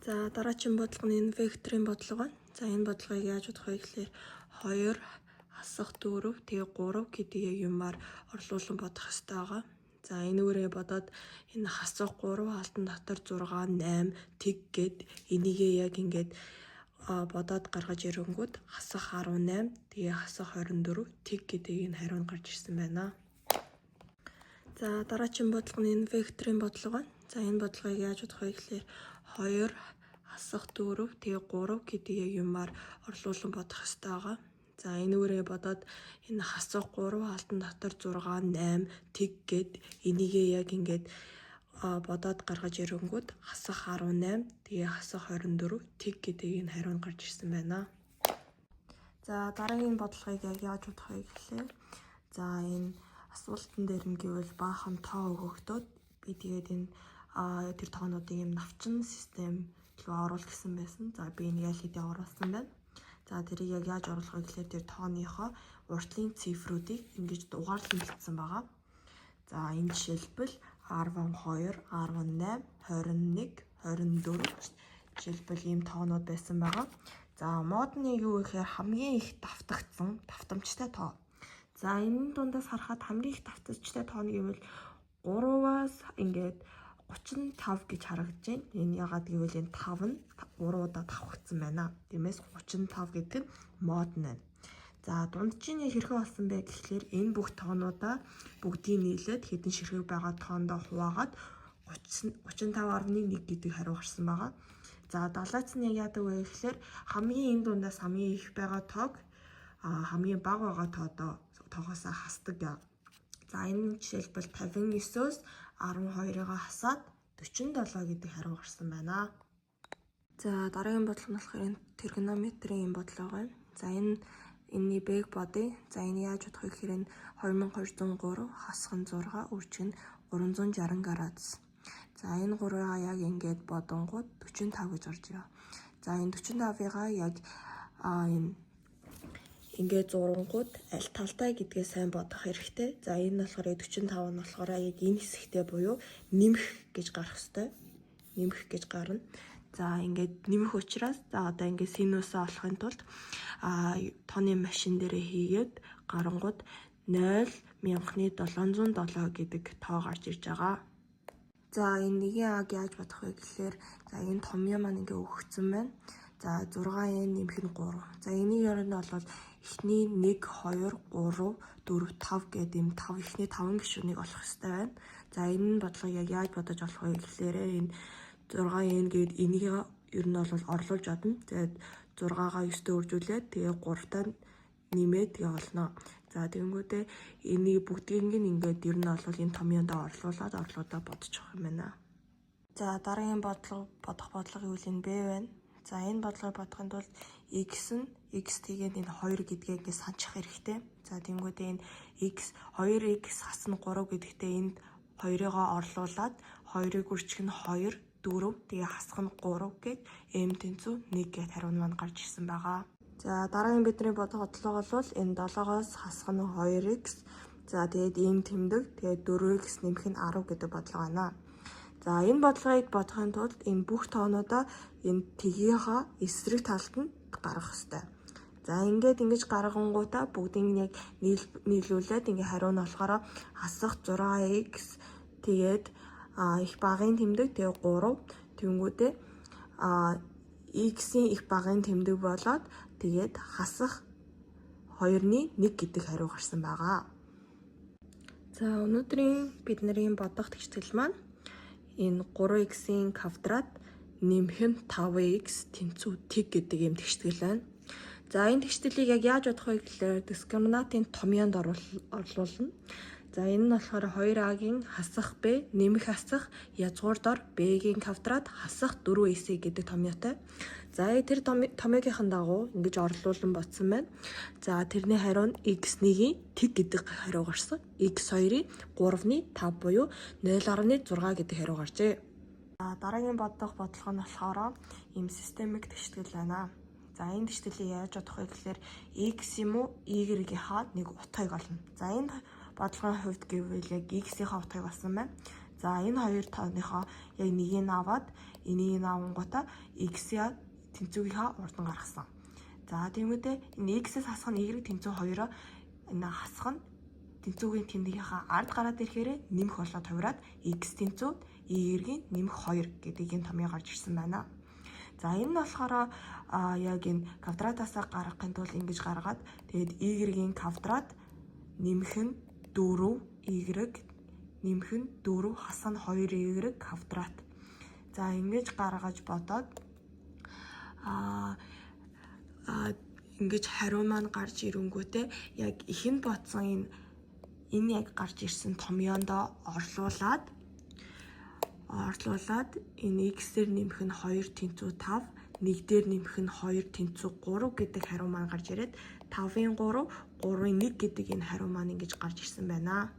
За дараагийн бодлого нь векторын бодлого байна. За энэ бодлогыг яаж бодох вэ гэхээр 2 асах 4 тэгээ 3 гэдэг юмар орлуулан бодох хэрэгтэй байгаа. За энэ үрээ бодоод энэ хасах 3 алтан дотор 6 8 тэг гэд энийгээ яг ингээд бодоод гаргаж ирэнгүүт хасах 18 тэгээ хасах 24 тэг гэдэг энэ хариу гарч ирсэн байна. За дараагийн бодлого нь векторын бодлого байна. За энэ бодлогыг яаж бодох вэ гэхээр 2 асах 4 тэгээ 3 гэдэг юмар орлуулан бодох хэрэгтэй байгаа. За энэ үрээ бодоод энэ хасах 3 алтан дотор 6 8 тэг гэд энийгээ яг ингээд бодоод гаргаж ирэнгүүт хасах 18 тэгээ хасах 24 тэг гэдэг энэ хариу гарч ирсэн байна. За дараагийн бодлогыг яг яаж бодох вэ гэхээр за энэ асуултан дээр нь гэвэл баахан тоо өгөгдөөд би тэгээд энэ тэр тоонуудыг юм навчин систем рүү оруулах гэсэн байсан. За би энэ ял хэдий оруулсан байна. За тэрийг яг яаж оруулах вэ гэхээр тэр тооныхоо уртлын цифруудыг ингэж дугаарлан бичсэн байгаа. За энэ жишээлбэл 12, 18, 21, 24 жишээлбэл ийм тоонууд байсан байгаа. За мод нь юу гэхээр хамгийн их давтагдсан давтамжтай тоо. За энэ дундаас харахад хамгийн их давтамжтай тоо нь гэвэл 3-аас ингээд 35 гэж харагдаж байна. Энэ ягаад гэвэл энэ 5 нь 3 удаа давхагдсан байна. Тиймээс 35 гэдэг нь мод нь байна. За дунджийн хэрхэн болсон бэ гэхлээр энэ бүх тоонуудаа бүгдийг нийлээд хэдэн ширхэг байгаа тоондоо хуваагаад 35.1 гэдэг хариу гарсан байгаа. За далайц нь яадаг вэ гэхлээр хамгийн энэ дундаас хамгийн их байгаа тоог хамгийн бага байгаа тоогоос хасдаг. За энэ жишээлбэл 59-өөс 12-ыг хасаад 47 гэдэг хариу гарсан байна. За дараагийн бодлого нь болохоор энэ тригонометрийн бодлого байна. За энэний бэг бодъё. За энэ яаж бодох вэ гэхээр энэ 2203 хасах 6 үржих нь 360 градус. За энэ гурваа яг ингээд бодонгууд 45 гэж орж ирээ. За энэ 45-ыг яг энэ ингээд зурангууд аль талтай гэдгээ сайн бодох хэрэгтэй. За энэ болохоор 45 нь болохоор яг энэ хэсэгтээ буюу нэмэх гэж гарах хэрэгтэй. Нэмэх гэж гарна. За ингээд нэмэх учраас за одоо ингээд синусаа олохын тулд тооны машин дээрээ хийгээд гарангууд 0.707 гэдэг тоо гарч ирж байгаа. За энэ нэгэн аг яаж бодох вэ гэхээр за энэ томьёо маань ингээд өгөгдсөн байна. За 6n нэмэх нь 3. За энийг ярина бол эхний 1 2 3 4 5 гэдэг юм 5 эхний 5 гишүүнийг олох хэрэгтэй байна. За энэ бодлого яг яаж бодож олох вэ гэхээр энэ 6n гээд энийг ер нь бол орлуулж чадна. Тэгээд 6-гаа 9-тэй үржүүлээд тэгээ 3-таа нэмээд тэгээ олно. За тэгэнгүүтээ энийг бүгдийг нь ингээд ер нь бол энэ томьёонд орлуулаад бодчих юм байна. За дараагийн бодох бодлого юу вэ? Б байна. За энэ бодлогыг бодохын тулд x нь x тэгээд энэ 2 гэдгээ ингээд санчих хэрэгтэй. За тэгэнгүүтээ энэ x 2x хас нь 3 гэдэгтээ энд 2-ыг орлуулад 2-ыг үржих нь 2 4 тэгээ хасах нь 3 гээд m тэнцүү 1 гээд хариу маань гарч ирсэн байгаа. За дараагийн бидний бодох бодлого бол энэ 7-оос хасах нь 2x. За тэгээд m тэмдэг тэгээд 4x нэмэх нь 10 гэдэг бодлого байна. За энэ бодлогыг бодохын тулд энэ бүх тоонуудаа энэ тгийнхаа эсрэг талд нь гаргах хэрэгтэй. За ингэж гаргангуудаа бүгдийг нь яг нийлүүлээд ингээ хариу нь болохоор хасах 6x тэгээд их багын тэмдэг тэгээ 3 тэнгүүдээ x-ийн их багын тэмдэг болоод тэгээд хасах 2-ны 1 гэдэг хариу гарсан байгаа. За өнөөдрийн бидний бодох тэгштэл маань энэ 3x-ийн квадрат нэмэх нь 5x тэнцүү тэг гэдэг юм тэгштэл байна. За энэ тэгштэлийг яг яаж бодох вэ гэхээр дискриминантын томьёонд орлуулна. За энэ нь болохоор 2a-гийн хасах b нэмэх хасах язгуур дор b-гийн квадрат хасах 4ac гэдэг томьёотой. За тэр томьёогийнхэн дагуу ингэж орлуулан бодсон байна. За тэрний хариу нь x1-ийн тэг гэдэг хариу гарсан. x2-ийн 3-ны 5 буюу 0.6 гэдэг хариу гарчээ. Дараагийн бодох бодлого нь болохоор ийм системик тэгштэл байна. За энэ тэгштэлийг яаж бодох вэ гэхээр x юм уу y-ийнхаа нэг утгыг олно. За энэ бодлогын хувьд гэвэл яг x-ийнхаа утгыг олсон байна. За энэ хоёр тооныхоо яг нэгийг аваад энийг авангуудаа x-я тэнцвүүгийнхаа урд нь гаргасан. За тиймүүдээ энэ x-с хасах нь y тэнцүү 2-оо энэ хасах нь тэнцүүгийн тэмдгийнхаа ард гараад ирэхээр нэмэх болоод хувираад x тэнцүү y-ийн нэмэх 2 гэдэг энэ томьёо гарч ирсэн байна. За энэ нь болохоор яг энэ квадратаасаа гаргахын тулд ингэж гаргаад тэгээд y-ийн квадрат нэмэх нь 4 y нэмэх нь 4 хасах нь 2y квадрат. За ингэж гаргаж бодоод ингэж хариу маань гарч ирэнгүүтээ яг ихэнд бодсон энэ яг гарч ирсэн томьёонд орлуулад энэ x-ээр нэмэх нь 2 тэнцүү 5, 1 дээр нэмэх нь 2 тэнцүү 3 гэдэг хариу маань гарч ирээд 5-ын 3, 3-ын 1 гэдэг энэ хариу маань ингэж гарч ирсэн байна.